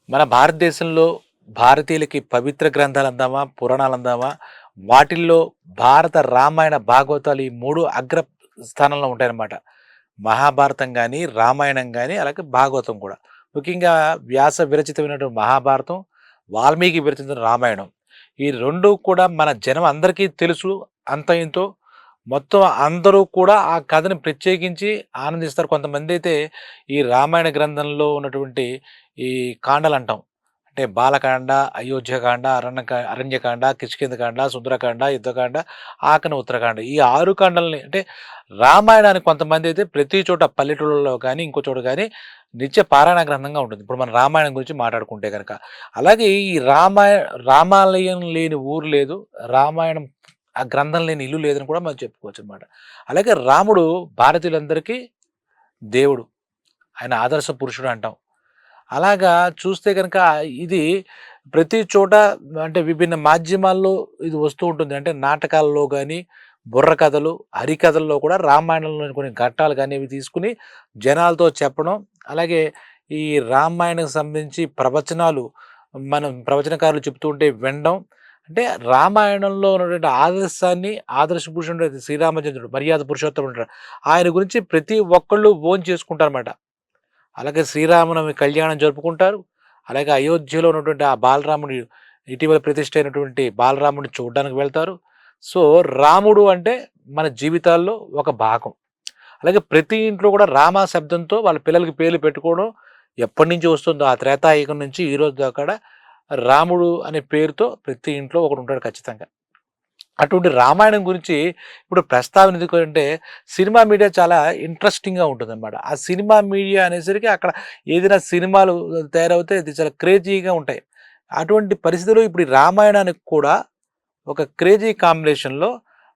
మన భారతదేశంలో భారతీయులకి పవిత్ర గ్రంథాలు అందామా, పురాణాలు అందామా, వాటిల్లో భారత, రామాయణ, భాగవతాలు ఈ 3 అగ్ర స్థానంలో ఉంటాయన్నమాట. మహాభారతం గాని, రామాయణం గాని, అలాగే భాగవతం కూడా. ముఖ్యంగా వ్యాస విరచితమైనటువంటి మహాభారతం, వాల్మీకి విరచిత రామాయణం. ఈ 2 కూడా మన జనం అందరికీ తెలుసు అంతో ఇంతో. మొత్తం అందరూ కూడా ఆ కథని ప్రత్యేకించి ఆనందిస్తారు. కొంతమందైతే ఈ రామాయణ గ్రంథంలో ఉన్నటువంటి ఈ కాండలంటాం. అంటే బాలకాండ, అయోధ్యకాండ, అరణ్యకాండ, కిష్కింధకాండ, సుందరకాండ, యుద్ధకాండ, ఆకన ఉత్తరకాండ. ఈ 6 కాండలని అంటే రామాయణాన్ని కొంతమందైతే ప్రతి చోట పల్లెటూళ్ళలో గానీ, ఇంకో చోట గానీ నిత్య పారాయణ గ్రంథంగా ఉంటుంది. ఇప్పుడు మనం రామాయణం గురించి మాట్లాడుకుంటే గనక. అలాగే ఈ రామాలయం లేని ఊరు లేదు. రామాయణం ఆ గ్రంథం లేని ఇల్లు లేదని కూడా మనం చెప్పుకోవచ్చనమాట. అలాగే రాముడు భారతీయులందరికీ దేవుడు. ఆయన ఆదర్శ పురుషుడు అంటాం. అలాగా చూస్తే గనక ఇది ప్రతి చోట అంటే విభిన్న మాధ్యమాల్లో ఇది వస్తూ ఉంటుంది. అంటే నాటకాల్లో గానీ, బుర్ర కథలు, హరికథల్లో కూడా రామాయణంలోని కొన్ని ఘట్టాలు గానీ ఇవి తీసుకొని జనాలతో చెప్పడం. అలాగే ఈ రామాయణానికి సంబంధించి ప్రవచనాలు మనం ప్రవచనకారులు చెప్తూ ఉంటే వినడం. అంటే రామాయణంలో ఉన్నటువంటి ఆదర్శాన్ని ఆదర్శ పురుషుడు శ్రీరామచంద్రుడు, మర్యాద పురుషోత్తముడు ఉంటాడు. ఆయన గురించి ప్రతి ఒక్కళ్ళు చేసుకుంటారన్నమాట. అలాగే శ్రీరామనవమి కళ్యాణం జరుపుకుంటారు. అలాగే అయోధ్యలో ఉన్నటువంటి ఆ బాలరాముడి ఇటీవల ప్రతిష్ఠ అయినటువంటి బాలరాముడిని చూడడానికి వెళ్తారు. సో, రాముడు అంటే మన జీవితాల్లో ఒక భాగం. అలాగే ప్రతి ఇంట్లో కూడా రామ శబ్దంతో వాళ్ళ పిల్లలకి పేర్లు పెట్టుకోవడం ఎప్పటినుంచి వస్తుందో ఆ త్రేతాయుగం నుంచి ఈ రోజు దాకా రాముడు అనే పేరుతో ప్రతి ఇంట్లో ఒకడుంటాడు ఖచ్చితంగా. అటువంటి రామాయణం గురించి ఇప్పుడు ప్రస్తావన ఎందుకంటే సినిమా మీడియా చాలా ఇంట్రెస్టింగ్‌గా ఉంటుందన్నమాట. ఆ సినిమా మీడియా అనేసరికి అక్కడ ఏదైనా సినిమాలు తయారవుతే అది చాలా క్రేజీగా ఉంటాయి. అటువంటి పరిస్థితిలో ఇప్పుడు ఈ రామాయణానికి కూడా ఒక క్రేజీ కాంబినేషన్‌లో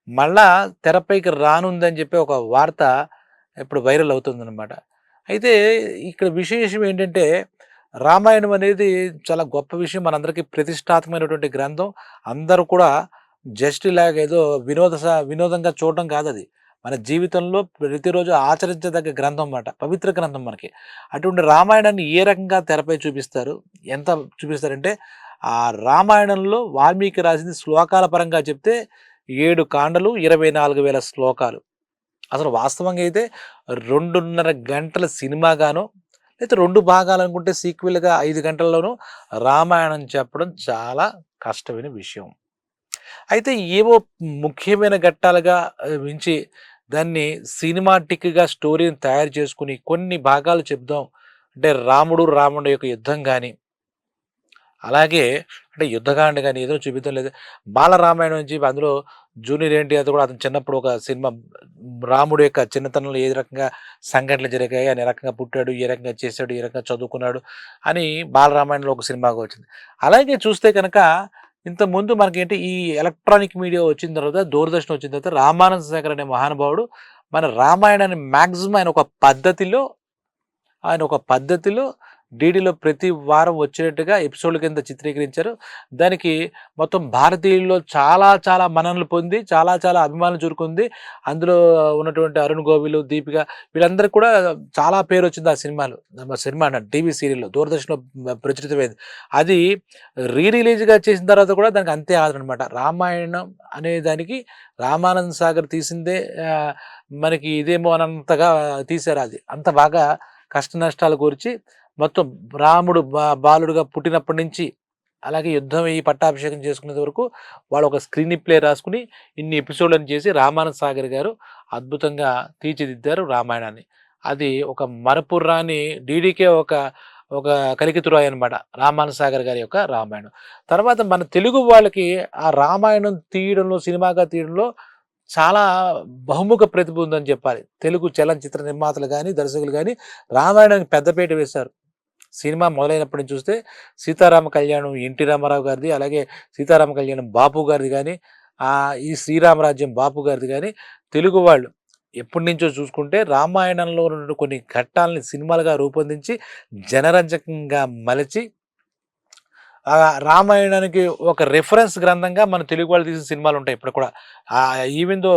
మళ్ళా తెరపైకి రానుందని చెప్పి ఒక వార్త ఇప్పుడు వైరల్ అవుతుందన్నమాట. అయితే ఇక్కడ విశేషం ఏంటంటే రామాయణం అనేది చాలా గొప్ప విషయం. మనందరికీ ప్రతిష్టాత్మకమైనటువంటి గ్రంథం. అందరూ కూడా జస్ట్ ఇలాగ ఏదో వినోదంగా చూడడం కాదది. మన జీవితంలో ప్రతిరోజు ఆచరించదగ్గ గ్రంథం మాట. పవిత్ర గ్రంథం మనకి. అటువంటి రామాయణాన్ని ఏ రకంగా తెరపై చూపిస్తారు? ఎంత చూపిస్తారంటే, ఆ రామాయణంలో వాల్మీకి రాసింది శ్లోకాల పరంగా చెప్తే 7 కాండలు, 24,000 శ్లోకాలు. అసలు వాస్తవంగా అయితే 2:30 గంటల సినిమాగానో, లేతే 2 భాగాలనుకుంటే సీక్వెల్‌గా 5 గంటల్లోనో రామాయణం చెప్పడం చాలా కష్టమైన విషయం. అయితే ఏవో ముఖ్యమైన ఘట్టాలుగా ఎంచి దాన్ని సినిమాటిక్‌గా స్టోరీని తయారు చేసుకొని కొన్ని భాగాలు చెప్దాం. అంటే రాముడు యొక్క యుద్ధం గాని, అలాగే అంటే యుద్ధకాండ గాని ఏదో చూపిద్దాం లేదా బాలరామాయణం అని చెప్పి అందులో జూనియర్ ఎన్టీఆర్‌తో కూడా అతను చిన్నప్పుడు ఒక సినిమా రాముడు యొక్క చిన్నతనంలో ఏ రకంగా సంఘటనలు జరిగాయి, ఆయన ఏ రకంగా పుట్టాడు, ఏ రకంగా చేశాడు, ఏ రకంగా చదువుకున్నాడు అని బాలరామాయణంలో ఒక సినిమాగా వచ్చింది. అలాగే చూస్తే కనుక ఇంతకుముందు మనకేంటి ఈ ఎలక్ట్రానిక్ మీడియా వచ్చిన తర్వాత, దూరదర్శన్ వచ్చిన తర్వాత రామానంద శేఖర్ అనే మహానుభావుడు మన రామాయణాన్ని మాక్సిమం ఆయన ఒక పద్ధతిలో డీడీలో ప్రతి వారం వచ్చేటట్టుగా ఎపిసోడ్ల కింద చిత్రీకరించారు. దానికి మొత్తం భారతీయుల్లో చాలా చాలా మన్ననలు పొంది, చాలా చాలా అభిమానులు చురుకుంది. అందులో ఉన్నటువంటి అరుణ్ గోవిల్, దీపిక వీళ్ళందరికీ కూడా చాలా పేరొచ్చింది ఆ సినిమాలో. సినిమా అంటున్నాను టీవీ సీరియల్‌లో దూరదర్శన్‌లో ప్రచురితమైంది. అది రిలీజ్‌గా చేసిన తర్వాత కూడా దానికి అంతే ఆదరణ అనమాట. రామాయణం అనే దానికి రామానంద్ సాగర్ తీసిందే మనకి ఇదేమో అనంతగా తీశారు అది. అంత బాగా కష్ట నష్టాలు కూర్చి మొత్తం రాముడు బాలుడుగా పుట్టినప్పటి నుంచి అలాగే యుద్ధం ఈ పట్టాభిషేకం చేసుకునేంత వరకు వాళ్ళు ఒక స్క్రీన్ ప్లే రాసుకుని ఇన్ని ఎపిసోడ్‌లని చేసి రామానంద్ సాగర్ గారు అద్భుతంగా తీర్చిదిద్దారు రామాయణాన్ని. అది ఒక మరపురాని డీడీకే ఒక ఒక కలికితురాయి అనమాట. రామానంద్ సాగర్ గారి యొక్క రామాయణం. తర్వాత మన తెలుగు వాళ్ళకి ఆ రామాయణం తీయడంలో, సినిమాగా తీయడంలో చాలా బహుముఖ ప్రతిభ ఉందని చెప్పాలి. తెలుగు చలనచిత్ర నిర్మాతలు గాని, దర్శకులు గాని రామాయణానికి పెద్దపీట వేశారు. సినిమా మొదలైనప్పటి నుంచి చూస్తే 'సీతారామ కళ్యాణం' ఎన్టీ రామారావు గారిది, అలాగే 'సీతారామ కళ్యాణం' బాపు గారిది గాని, ఈ 'శ్రీరామరాజ్యం' బాపు గారిది గాని, తెలుగు వాళ్ళు ఎప్పటినుంచో చూసుకుంటే రామాయణంలో ఉన్న కొన్ని ఘట్టాలని సినిమాలుగా రూపొందించి జనరంజకంగా మలచి రామాయణానికి ఒక రిఫరెన్స్ గ్రంథంగా మన తెలుగు వాళ్ళు తీసిన సినిమాలుంటాయి ఇప్పటికి కూడా. ఈవెన్ దో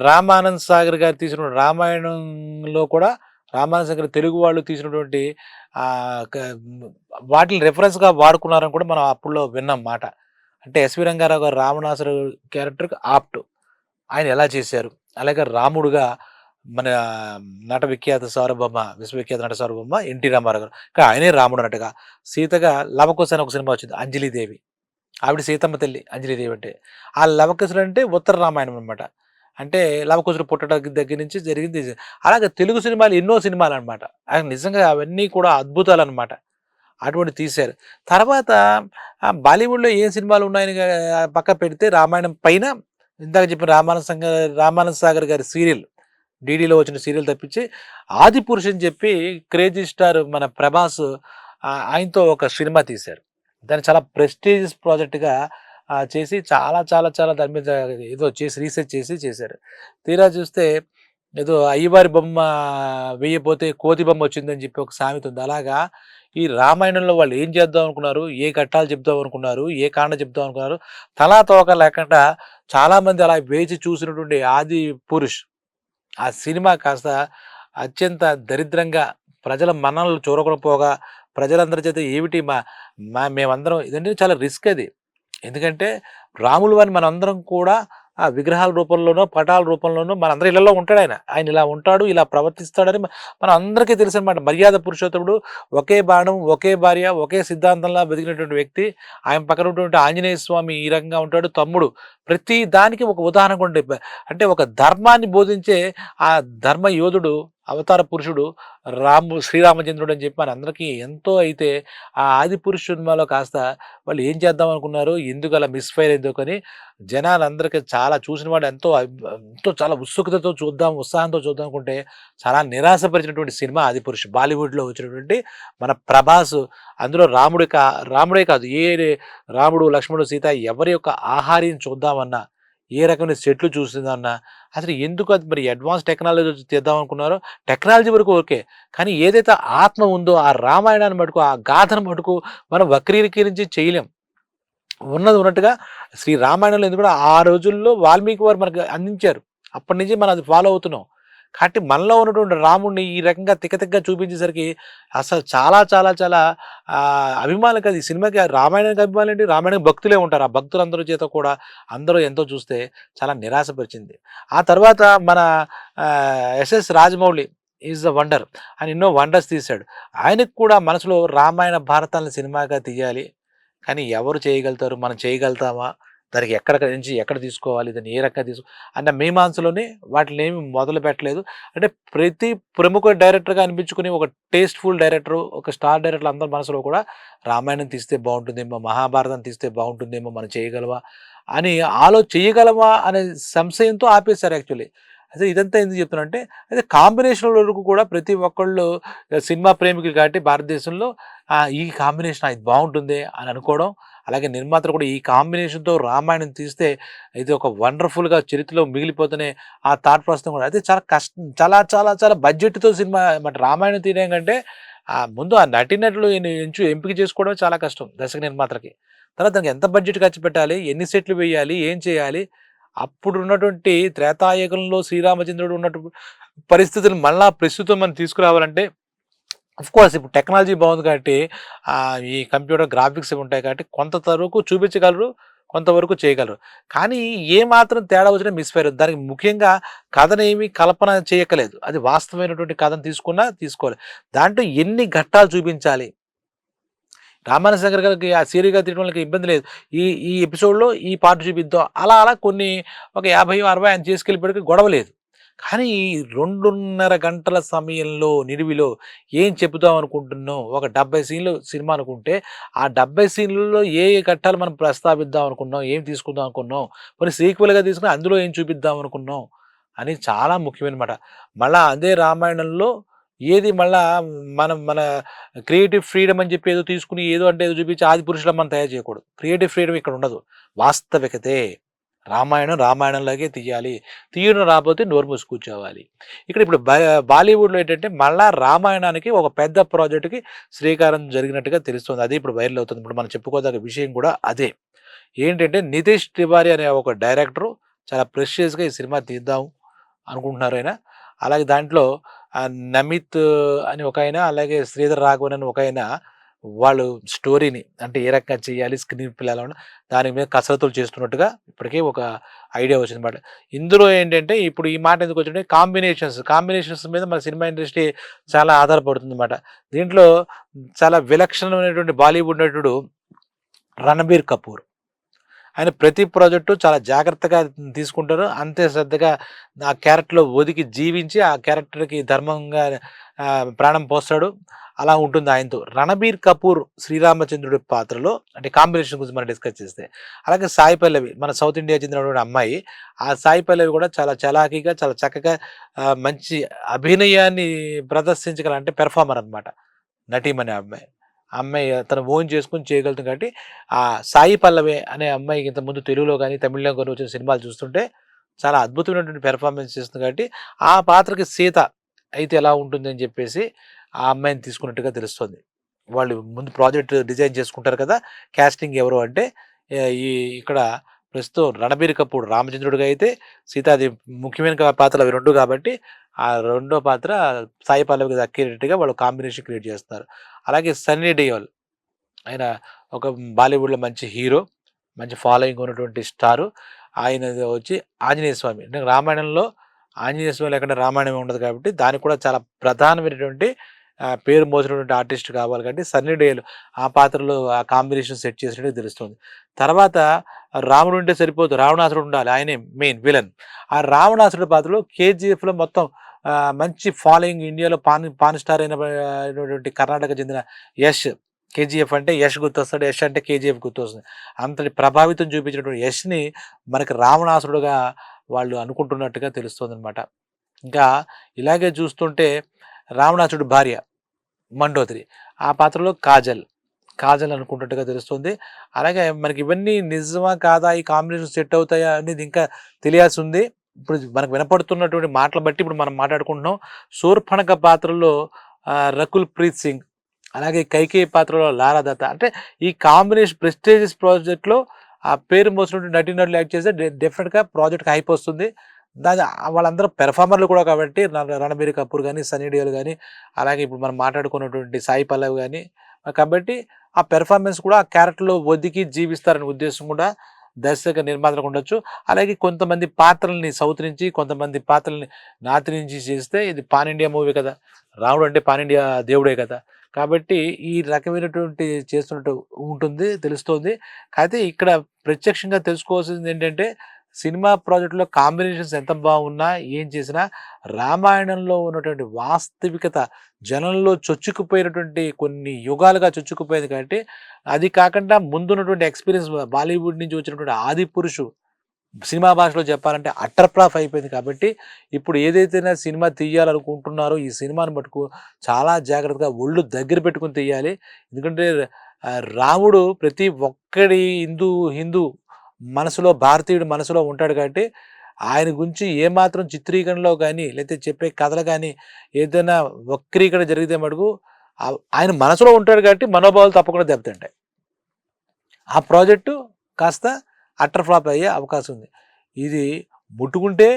రామానంద్ సాగర్ గారు తీసిన రామాయణంలో కూడా రామానంద శంకర్ తెలుగు వాళ్ళు తీసినటువంటి వాటిని రెఫరెన్స్‌గా వాడుకున్నారని కూడా మనం అప్పుడులో విన్నాం మాట. అంటే ఎస్వి రంగారావు గారు రావణాసురుడు క్యారెక్టర్‌కి ఆప్ట్. ఆయన ఎలా చేశారు? అలాగే రాముడుగా మన నట విఖ్యాత సార్వభౌమ, విశ్వవిఖ్యాత నట సార్వభౌమ ఎన్టీ రామారావు గారు. ఆయనే రాముడు అన్నట్టుగా. సీతగా లవకుశ అని ఒక సినిమా వచ్చింది. అంజలీదేవి. ఆవిడ సీతమ్మ తల్లి అంజలీదేవి అంటే. ఆ లవకుశుడు అంటే ఉత్తర రామాయణం అనమాట. అంటే లవకుశుడు పుట్టడం దగ్గర నుంచి జరిగింది. అలాగే తెలుగు సినిమాలు ఎన్నో సినిమాలనమాట. నిజంగా అవన్నీ కూడా అద్భుతాలనమాట. అటువంటివి తీశారు. తర్వాత బాలీవుడ్‌లో ఏం సినిమాలు ఉన్నాయని పక్కన పెడితే రామాయణం పైన ఇందాక చెప్పిన రామానంద సాగర్ గారి సీరియల్ డీడీలో వచ్చిన సీరియల్ తప్పించి 'ఆదిపురుష్' అని చెప్పి క్రేజీ స్టార్ మన ప్రభాస్ ఆయనతో ఒక సినిమా తీశారు. దాన్ని చాలా ప్రెస్టీజియస్ ప్రాజెక్ట్‌గా చేసి చాలా చాలా చాలా దాని మీద ఏదో చేసి రీసెర్చ్ చేసి చేశారు. తీరా చూస్తే ఏదో అయ్యవారి బొమ్మ వేయపోతే కోతి బొమ్మ వచ్చిందని చెప్పి ఒక సామెత ఉంది. అలాగా ఈ రామాయణంలో వాళ్ళు ఏం చేద్దాం అనుకున్నారు? ఏ ఘట్టాలు చెప్దాం అనుకున్నారు? ఏ కాండ చెప్దాం అనుకున్నారు? తలా తోక లేకుండా చాలామంది అలా వేచి చూసినటువంటి 'ఆదిపురుష్' ఆ సినిమా కాస్త అత్యంత దరిద్రంగా ప్రజల మన్ననలు చూరగొనపోగా ప్రజలందరి చేత ఏమిటి మా మా మేమందరం ఇదంటే చాలా రిస్క్ అది. ఎందుకంటే రాములు వారిని మనందరం కూడా ఆ విగ్రహాల రూపంలోనో, పటాల రూపంలోనో మనందరి ఇళ్లలో ఉంటాడాయన. ఆయన ఇలా ఉంటాడు, ఇలా ప్రవర్తిస్తాడని మన అందరికీ తెలుసనమాట. మర్యాద పురుషోత్తముడు, ఒకే బాణం, ఒకే భార్య, ఒకే సిద్ధాంతంలా బతికినటువంటి వ్యక్తి. ఆయన పక్కన ఉన్నటువంటి ఆంజనేయ స్వామి ఈ రకంగా ఉంటాడు. తమ్ముడు ప్రతి దానికి ఒక ఉదాహరణ కూడా అంటే ఒక ధర్మాన్ని బోధించే ఆ ధర్మ యోధుడు, అవతార పురుషుడు శ్రీరామచంద్రుడు అని చెప్పి మనందరికీ ఎంతో అయితే ఆ 'ఆదిపురుష్' సినిమాలో కాస్త వాళ్ళు ఏం చేద్దాం అనుకున్నారు? ఎందుకు అలా మిస్‌ఫైర్ అయిందో కానీ జనాలందరికీ చాలా చూసిన వాళ్ళు ఎంతో చాలా ఉత్సుకతతో చూద్దాం, ఉత్సాహంతో చూద్దాం అనుకుంటే చాలా నిరాశపరిచినటువంటి సినిమా 'ఆదిపురుష్'. బాలీవుడ్‌లో వచ్చినటువంటి మన ప్రభాస్ అందులో రాముడే కాదు రాముడు, లక్ష్మణుడు, సీత ఎవరి యొక్క ఆహార్యం చూద్దామన్నా, ఏ రకమైన సెట్లు చూసిందన్నా అసలు ఎందుకు అది మరి అడ్వాన్స్ టెక్నాలజీ తీద్దాం అనుకున్నారో టెక్నాలజీ వరకు ఓకే. కానీ ఏదైతే ఆత్మ ఉందో ఆ రామాయణాన్ని మటుకు, ఆ గాథను మటుకు మనం వక్రీకరించి చేయలేం. ఉన్నది ఉన్నట్టుగా శ్రీ రామాయణంలో ఎందుకంటే ఆ రోజుల్లో వాల్మీకి వారు మనకు అందించారు. అప్పటి నుంచి మనం అది ఫాలో అవుతున్నాం. కాబట్టి మనలో ఉన్నటువంటి రాముడిని ఈ రకంగా తిక్కగా చూపించేసరికి అసలు చాలా చాలా చాలా అభిమానులకు అది సినిమాకి రామాయణానికి అభిమానులు ఏంటి రామాయణానికి భక్తులే ఉంటారు. ఆ భక్తులందరి చేత కూడా అందరూ ఎంతో చూస్తే చాలా నిరాశపరిచింది. ఆ తర్వాత మన SS Rajamouli is the wonder అని ఎన్నో వండర్స్ తీశాడు. ఆయనకు కూడా మనసులో రామాయణ భారతాలను సినిమాగా తీయాలి. కానీ ఎవరు చేయగలుగుతారు? మనం చేయగలుగుతామా? దానికి నుంచి ఎక్కడ తీసుకోవాలి? దాన్ని ఏ రకంగా అన్న మీమాంసలోనే వాటినేమి మొదలు పెట్టలేదు. అంటే ప్రతి ప్రముఖ డైరెక్టర్‌గా అనిపించుకుని ఒక టేస్ట్‌ఫుల్ డైరెక్టరు, ఒక స్టార్ డైరెక్టర్లు అందరి మనసులో కూడా రామాయణం తీస్తే బావుంటుందేమో, మహాభారతం తీస్తే బావుంటుందేమో, మనం చేయగలమా? అని చేయగలమా అనే సంశయంతో ఆపేశారు యాక్చువల్లీ. అదే ఇదంతా ఎందుకు చెప్తున్నానంటే, అయితే కాంబినేషన్‌ల వరకు కూడా ప్రతి ఒక్కళ్ళు సినిమా ప్రేమికులు కాబట్టి భారతదేశంలో ఈ కాంబినేషన్ ఇది బావుంటుందే అని అనుకోవడం. అలాగే నిర్మాతలు కూడా ఈ కాంబినేషన్‌తో రామాయణం తీస్తే ఇది ఒక వండర్‌ఫుల్‌గా చరిత్రలో మిగిలిపోతేనే ఆ థాట్ ప్రాసెస్ కూడా అయితే చాలా కష్టం. చాలా చాలా చాలా బడ్జెట్‌తో సినిమా రామాయణం తీయడం కంటే ముందు ఆ నటీనటులు ఎంపిక చేసుకోవడం చాలా కష్టం దర్శక నిర్మాతలకి. తర్వాత దానికి ఎంత బడ్జెట్ ఖర్చు పెట్టాలి? ఎన్ని సెట్లు వేయాలి? ఏం చేయాలి? అప్పుడున్నటువంటి త్రేతాయుగంలో శ్రీరామచంద్రుడు ఉన్నటువంటి పరిస్థితులు మళ్ళా ప్రస్తుతం మనం తీసుకురావాలంటే ఆఫ్‌కోర్స్ ఇప్పుడు టెక్నాలజీ బాగుంది కాబట్టి ఈ కంప్యూటర్ గ్రాఫిక్స్ ఉంటాయి కాబట్టి కొంత వరకు చూపించగలరు. కొంతవరకు చేయగలరు. కానీ ఏ మాత్రం తేడా వచ్చినా మిస్‌ఫైర్ అవుద్ది. దానికి ముఖ్యంగా కథనేమి కల్పన చేయక్కలేదు. అది వాస్తవమైనటువంటి కథను తీసుకోవాలి. దాంట్లో ఎన్ని ఘట్టాలు చూపించాలి? రామానగర్ గారికి ఆ సీరియల్‌గా తీయడం వాళ్ళకి ఇబ్బంది లేదు. ఈ ఈ ఎపిసోడ్‌లో ఈ పార్ట్ చూపిద్దాం. అలా అలా కొన్ని ఒక 50, 60 ఆయన చేసుకెళ్ళిపోయాడికి గొడవ లేదు. కానీ 2:30 గంటల సమయంలో నిడివిలో ఏం చెబుదాం అనుకుంటున్నాం? ఒక 70 సీన్‌లు సినిమా అనుకుంటే, ఆ 70 సీన్‌లలో ఏ ఏ ఘట్టాలు మనం ప్రస్తావిద్దాం అనుకున్నాం? ఏం తీసుకుందాం అనుకున్నాం? పోనీ సీక్వెల్‌గా తీసుకొని అందులో ఏం చూపిద్దాం అనుకున్నాం? అని చాలా ముఖ్యమైనమాట. మళ్ళా అదే రామాయణంలో ఏది మళ్ళా మన క్రియేటివ్ ఫ్రీడమ్ అని చెప్పి ఏదో తీసుకుని ఏదో అంటే ఏదో చూపించి ఆదిపురుషులా మనం తయారు చేయకూడదు. క్రియేటివ్ ఫ్రీడమ్ ఇక్కడ ఉండదు. వాస్తవికతే. రామాయణంలాగే తీయాలి. తీయడం రాకపోతే నోరు మూసి కూర్చోవాలి. ఇప్పుడు బాలీవుడ్‌లో ఏంటంటే మళ్ళా రామాయణానికి ఒక పెద్ద ప్రాజెక్ట్‌కి శ్రీకారం జరిగినట్టుగా తెలుస్తుంది. అది ఇప్పుడు వైరల్ అవుతుంది. ఇప్పుడు మనం చెప్పుకోదగ్గ విషయం కూడా అదే. ఏంటంటే నితీష్ తివారీ అనే ఒక డైరెక్టరు చాలా ప్రెషియస్‌గా ఈ సినిమా తీద్దాం అనుకుంటున్నారు ఆయన. అలాగే దాంట్లో నమిత్ అని ఒకాయన, అలాగే శ్రీధర్ రాఘవన్ అని ఒకాయన వాళ్ళు స్టోరీని అంటే ఏ రకంగా చేయాలి, స్క్రీన్ ప్లే ఎలా దాని మీద కసరత్తులు చేస్తున్నట్టుగా ఇప్పటికే ఒక ఐడియా వచ్చిందన్నమాట. ఇందులో ఏంటంటే ఇప్పుడు ఈ మాట ఎందుకు వచ్చిందంటే కాంబినేషన్స్ మీద మన సినిమా ఇండస్ట్రీ చాలా ఆధారపడుతుందన్నమాట. దీంట్లో చాలా విలక్షణమైనటువంటి బాలీవుడ్ నటుడు రణబీర్ కపూర్. ఆయన ప్రతి ప్రాజెక్టు చాలా జాగ్రత్తగా తీసుకుంటారు. అంతే శ్రద్ధగా ఆ క్యారెక్టర్‌లో ఒదిగి జీవించి ఆ క్యారెక్టర్‌కి ధర్మంగా ప్రాణం పోస్తాడు. అలా ఉంటుంది ఆయనతో. 'రణబీర్ కపూర్' శ్రీరామచంద్రుడి పాత్రలో అంటే కాంబినేషన్ గురించి మనం డిస్కస్ చేస్తే. అలాగే సాయి పల్లవి మన సౌత్ ఇండియా చెందినటువంటి అమ్మాయి. ఆ సాయి పల్లవి కూడా చాలా చలాకీగా చాలా చక్కగా మంచి అభినయాన్ని ప్రదర్శించగల అంటే పెర్ఫార్మర్ అనమాట. నటీమణి ఆ అమ్మాయి. ఆ అమ్మాయి తను ఓన్ చేసుకొని చేయగలుగుతుంది కాబట్టి, ఆ సాయి పల్లవి అనే అమ్మాయికి ఇంతకుముందు తెలుగులో గాని, తమిళ్‌లో గాని వచ్చిన సినిమాలు చూస్తుంటే చాలా అద్భుతమైనటువంటి పెర్ఫార్మన్స్ చేస్తుంది కాబట్టి, ఆ పాత్రకి సీత అయితే ఎలా ఉంటుందని చెప్పేసి ఆ అమ్మాయిని తీసుకున్నట్టుగా తెలుస్తోంది. వాళ్ళు ముందు ప్రాజెక్ట్ డిజైన్ చేసుకుంటారు కదా! కాస్టింగ్ ఎవరు అంటే ఈ ఇక్కడ ప్రస్తుతం 'రణబీర్ కపూర్' రామచంద్రుడిగా అయితే, సీతాదేవి ముఖ్యమైన పాత్రలు అవి 2 కాబట్టి, ఆ రెండో పాత్ర సాయి పల్లవికి దక్కేటట్టుగా వాళ్ళు కాంబినేషన్ క్రియేట్ చేస్తున్నారు. అలాగే 'సన్నీ డియోల్' ఆయన ఒక బాలీవుడ్‌లో మంచి హీరో. మంచి ఫాలోయింగ్ ఉన్నటువంటి స్టారు. ఆయనది వచ్చి ఆంజనేయ స్వామి. అంటే రామాయణంలో ఆంజనేయ స్వామి లేకుండా రామాయణం ఉండదు కాబట్టి, దానికి కూడా చాలా ప్రధానమైనటువంటి పేరు మోసినటువంటి ఆర్టిస్ట్ కావాలి కాబట్టి, సన్నీ డియోల్ ఆ పాత్రలో ఆ కాంబినేషన్ సెట్ చేసినట్టు తెలుస్తుంది. తర్వాత రాముడు ఉంటే సరిపోదు. రావణాసురుడు ఉండాలి. ఆయనే మెయిన్ విలన్. ఆ రావణాసురుడి పాత్రలో 'కేజీఎఫ్‌లో' మొత్తం మంచి ఫాలోయింగ్ ఇండియాలో పాన్ స్టార్ అయినటువంటి కర్ణాటకకు చెందిన యష్. కేజీఎఫ్ అంటే యష్ గుర్తొస్తాడు. యష్ అంటే కేజీఎఫ్ గుర్తొస్తుంది. అంతటి ప్రభావితం చూపించినటువంటి యష్‌ని మనకి రావణాసురుడుగా వాళ్ళు అనుకుంటున్నట్టుగా తెలుస్తోందనమాట. ఇంకా ఇలాగే చూస్తుంటే రావణాసురుడి భార్య మండోదరి. ఆ పాత్రలో కాజల్ అనుకున్నట్టుగా తెలుస్తుంది. అలాగే మనకి ఇవన్నీ నిజమా? కాదా? ఈ కాంబినేషన్ సెట్ అవుతాయా? అనేది ఇంకా తెలియాల్సి ఉంది. ఇప్పుడు మనకు వినపడుతున్నటువంటి మాటలు బట్టి ఇప్పుడు మనం మాట్లాడుకుంటున్నాం. శూర్పణఖ పాత్రలో రకుల్ ప్రీత్ సింగ్, అలాగే కైకేయి పాత్రలో లారా దత్తా. అంటే ఈ కాంబినేషన్ ప్రెస్టీజియస్ ప్రాజెక్ట్‌లో ఆ పేరు మోసినటువంటి నటీనటులు యాక్ట్ చేస్తే డెఫినిట్‌గా ప్రాజెక్ట్‌కి హైప్ వస్తుంది. దాని వాళ్ళందరూ పెర్ఫార్మర్‌లు కూడా కాబట్టి 'రణబీర్ కపూర్' గాని, 'సన్నీ డియోల్' గాని, అలాగే ఇప్పుడు మనం మాట్లాడుకున్నటువంటి 'సాయి పల్లవి' గాని కాబట్టి ఆ పెర్ఫార్మెన్స్ కూడా ఆ క్యారెక్టర్‌లో ఒదిగి జీవిస్తారనే ఉద్దేశం కూడా దర్శక నిర్మాతలకు ఉండొచ్చు. అలాగే కొంతమంది పాత్రల్ని సౌత్ నుంచి, కొంతమంది పాత్రల్ని నార్త్ నుంచి చేస్తే ఇది పాన్ ఇండియా మూవీ కదా! రాముడు అంటే పాన్ ఇండియా దేవుడే కదా! కాబట్టి ఈ రకమైనటువంటి చేస్తున్నట్టు ఉంటుంది తెలుస్తోంది. అయితే ఇక్కడ ప్రత్యక్షంగా తెలుసుకోవాల్సిందేంటంటే, సినిమా ప్రాజెక్ట్‌లో కాంబినేషన్స్ ఎంత బాగున్నా, ఏం చేసినా రామాయణంలో ఉన్నటువంటి వాస్తవికత జనంలో చొచ్చుకుపోయినటువంటి కొన్ని యుగాలుగా చొచ్చుకుపోయింది కాబట్టి, అది కాకుండా ముందున్నటువంటి ఎక్స్‌పీరియన్స్ బాలీవుడ్ నుంచి వచ్చినటువంటి 'ఆదిపురుషు' సినిమా భాషలో చెప్పాలంటే అట్టర్ ఫ్లాప్ అయిపోయింది కాబట్టి, ఇప్పుడు ఏదైతేనే సినిమా తీయాలనుకుంటున్నారో ఈ సినిమాని మటుకు చాలా జాగ్రత్తగా ఒళ్ళు దగ్గర పెట్టుకొని తీయాలి. ఎందుకంటే రాముడు ప్రతి ఒక్కడి హిందూ మనసులో, భారతీయుడి మనసులో ఉంటాడు కాబట్టి, ఆయన గురించి ఏమాత్రం చిత్రీకరణలో గాని, లేతే చెప్పే కథలు గాని ఏదైనా వక్రీకరణ జరిగితే మటుకు ఆయన మనసులో ఉంటాడు కాబట్టి మనోభావాలు తప్పకుండా దెబ్బతింటాయి. ఆ ప్రాజెక్టు కాస్త అట్టర్ ఫ్లాప్ అయ్యే అవకాశం ఉంది. ఇది ముట్టుకుంటే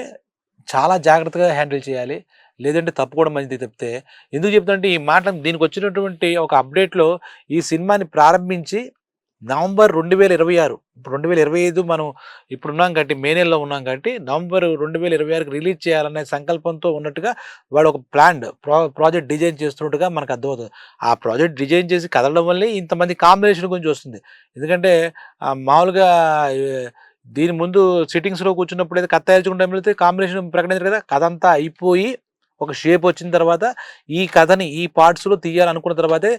చాలా జాగ్రత్తగా హ్యాండిల్ చేయాలి. లేదంటే తప్పుకోవడం మంచిది తప్పితే, ఎందుకు చెప్తానంటే ఈ మాట దీనికొచ్చినటువంటి ఒక అప్డేట్‌లో ఈ సినిమాని ప్రారంభించి నవంబర్ 2026 ఇప్పుడు 2025 మనం ఇప్పుడున్నాం కాబట్టి మే నెలలో ఉన్నాం కాబట్టి నవంబర్ 2026కి రిలీజ్ చేయాలనే సంకల్పంతో ఉన్నట్టుగా వాడు ఒక ప్రాజెక్ట్ డిజైన్ చేస్తున్నట్టుగా మనకు అర్థమవుతుంది. ఆ ప్రాజెక్ట్ డిజైన్ చేసి కదలడం వల్లే ఇంతమంది కాంబినేషన్ గురించి వస్తుంది. ఎందుకంటే మామూలుగా దీని ముందు సిట్టింగ్స్‌లో కూర్చున్నప్పుడైతే కథ తయారుకునే టైంలో అయితే కాంబినేషన్ ప్రకటించారు కదా! కథ అంతా అయిపోయి ఒక షేప్ వచ్చిన తర్వాత ఈ కథని ఈ పార్ట్స్‌లో తీయాలనుకున్న తర్వాతే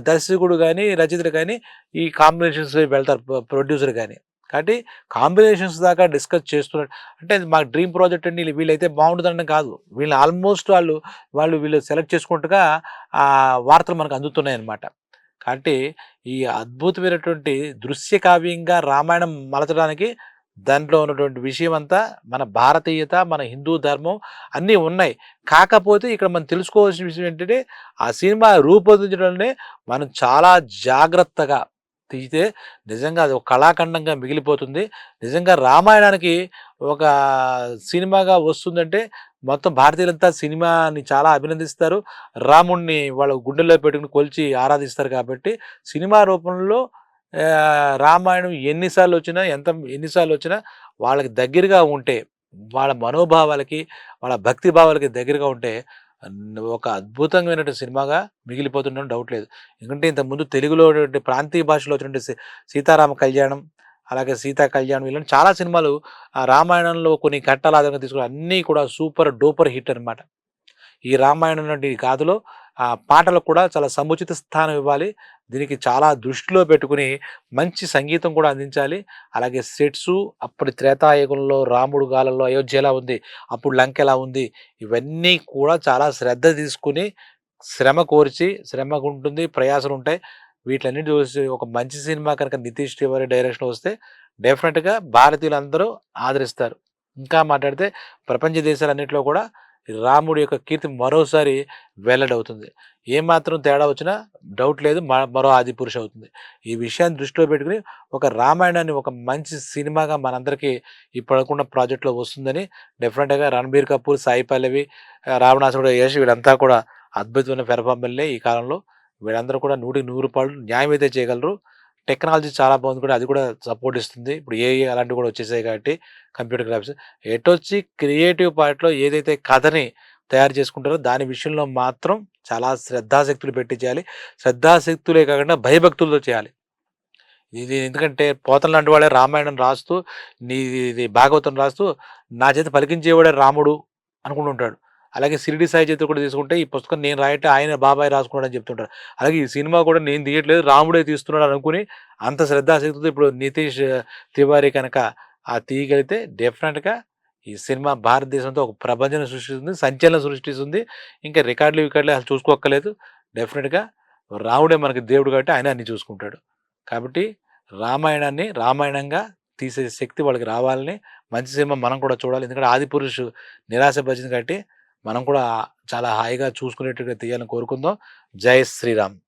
దర్శకుడు గాని, రచయితలు గాని ఈ కాంబినేషన్స్ వెళ్తారు ప్రొడ్యూసర్ గాని. కాబట్టి కాంబినేషన్స్ దాకా డిస్కస్ చేస్తున్నారు. అంటే మా డ్రీమ్ ప్రాజెక్ట్ అండి వీళ్ళైతే బాగుంటుందనడం కాదు. వీళ్ళు ఆల్మోస్ట్ వీళ్ళు సెలెక్ట్ చేసుకున్నట్టుగా వార్తలు మనకు అందుతున్నాయన్నమాట. కాబట్టి ఈ అద్భుతమైనటువంటి దృశ్య కావ్యంగా రామాయణం మలచడానికి దాంట్లో ఉన్నటువంటి విషయం అంతా మన భారతీయత, మన హిందూ ధర్మం అన్నీ ఉన్నాయి. కాకపోతే ఇక్కడ మనం తెలుసుకోవాల్సిన విషయం ఏంటంటే, ఆ సినిమా రూపొందించడంలోనే మనం చాలా జాగ్రత్తగా తీస్తే నిజంగా అది ఒక కళాఖండంగా మిగిలిపోతుంది. నిజంగా రామాయణానికి ఒక సినిమాగా వస్తుందంటే మొత్తం భారతీయులంతా సినిమాని చాలా అభినందిస్తారు. రాముడిని వాళ్ళ గుండెల్లో పెట్టుకొని కొలిచి ఆరాధిస్తారు కాబట్టి సినిమా రూపంలో రామాయణం ఎన్ని సార్లొచ్చినా వాళ్ళకి దగ్గరగా ఉంటే, వాళ్ళ మనోభావాలకి, వాళ్ళ భక్తి భావాలకి దగ్గరగా ఉంటే ఒక అద్భుతమైనటువంటి సినిమాగా మిగిలిపోతుండడం డౌట్ లేదు. ఎందుకంటే ఇంతకుముందు తెలుగులో ఉన్నటువంటి ప్రాంతీయ భాషలో వచ్చినటువంటి సీతారామ కళ్యాణం, అలాగే సీతా కళ్యాణం ఇలాంటి చాలా సినిమాలు రామాయణంలో కొన్ని ఘట్టాలు ఆధారంగా తీసుకొని అన్నీ కూడా సూపర్ డూపర్ హిట్ అనమాట. ఈ రామాయణం నుండి గాథలో పాటలకు కూడా చాలా సముచిత స్థానం ఇవ్వాలి. దీనికి చాలా దృష్టిలో పెట్టుకొని మంచి సంగీతం కూడా అందించాలి. అలాగే సెట్సు అప్పటి త్రేతాయుగంలో రాముడు కాలంలో అయోధ్య ఎలా ఉంది, అప్పుడు లంక ఎలా ఉంది, ఇవన్నీ కూడా చాలా శ్రద్ధ తీసుకొని, శ్రమ కోర్చి శ్రమగుంటుంది, ప్రయాసలుంటాయి. వీటిలన్నిటి చూసి ఒక మంచి సినిమా కనుక 'నితీష్ తివారీ' డైరెక్షన్‌లో వస్తే డెఫినిట్‌గా భారతీయులందరూ ఆదరిస్తారు. ఇంకా మాట్లాడితే ప్రపంచ దేశాలన్నిట్లో కూడా రాముడి యొక్క కీర్తి మరోసారి వెల్లడవుతుంది. ఏమాత్రం తేడా వచ్చినా డౌట్ లేదు మరో ఆదిపురుష్ అవుతుంది. ఈ విషయాన్ని దృష్టిలో పెట్టుకొని ఒక రామాయణాన్ని ఒక మంచి సినిమాగా మనందరికీ ఈ పడకుండా ప్రాజెక్ట్‌లో వస్తుందని డెఫినిట్‌గా 'రణబీర్ కపూర్', 'సాయి పల్లవి', 'రావణాసురుడు', 'యష్' వీళ్ళంతా కూడా అద్భుతమైన పెర్ఫార్మర్‌లే ఈ కాలంలో. వీళ్ళందరూ కూడా 100కి 100 పాళ్ళు న్యాయం అయితే చేయగలరు. టెక్నాలజీ చాలా బాగుంది కూడా అది కూడా సపోర్ట్ ఇస్తుంది. ఇప్పుడు ఏఐ అలాంటివి కూడా వచ్చేసాయి కాబట్టి కంప్యూటర్ గ్రాఫిక్స్. ఎటొచ్చి క్రియేటివ్ పార్ట్‌లో ఏదైతే కథని తయారు చేసుకుంటారో దాని విషయంలో మాత్రం చాలా శ్రద్ధాశక్తులు పెట్టి చేయాలి. శ్రద్ధాశక్తులే కాకుండా భయభక్తులతో చేయాలి. ఇది ఎందుకంటే పోతన లాంటి వాడే రామాయణం రాస్తూ, ఇది భాగవతం రాస్తూ, నా చేత పలికించేవాడే రాముడు అనుకుంటుంటాడు. అలాగే 'షిరిడి సాయి' చేత కూడా తీసుకుంటే ఈ పుస్తకం నేను రాయట్లే ఆయన బాబాయ్ రాసుకున్నాడని చెప్తుంటారు. అలాగే ఈ సినిమా కూడా నేను తీయట్లేదు రాముడే తీస్తున్నాడు అనుకుని అంత శ్రద్ధాశక్తితో ఇప్పుడు 'నితీష్ తివారీ' కనుక తీయగలిగితే డెఫినెట్‌గా ఈ సినిమా భారతదేశంతో ఒక ప్రభంజనం సృష్టిస్తుంది. సంచలనం సృష్టిస్తుంది. ఇంకా రికార్డులు అసలు చూసుకోక్కర్లేదు. డెఫినెట్‌గా రాముడే మనకి దేవుడు కాబట్టి ఆయనే అన్నీ చూసుకుంటాడు. కాబట్టి రామాయణాన్ని రామాయణంగా తీసే శక్తి వాళ్ళకి రావాలని మంచి సినిమా మనం కూడా చూడాలి. ఎందుకంటే 'ఆదిపురుష్' నిరాశపరిచింది కాబట్టి మనం కూడా చాలా హాయిగా చూసుకునేట్టుగా తీయాలని కోరుకుందాం. జై శ్రీరామ్.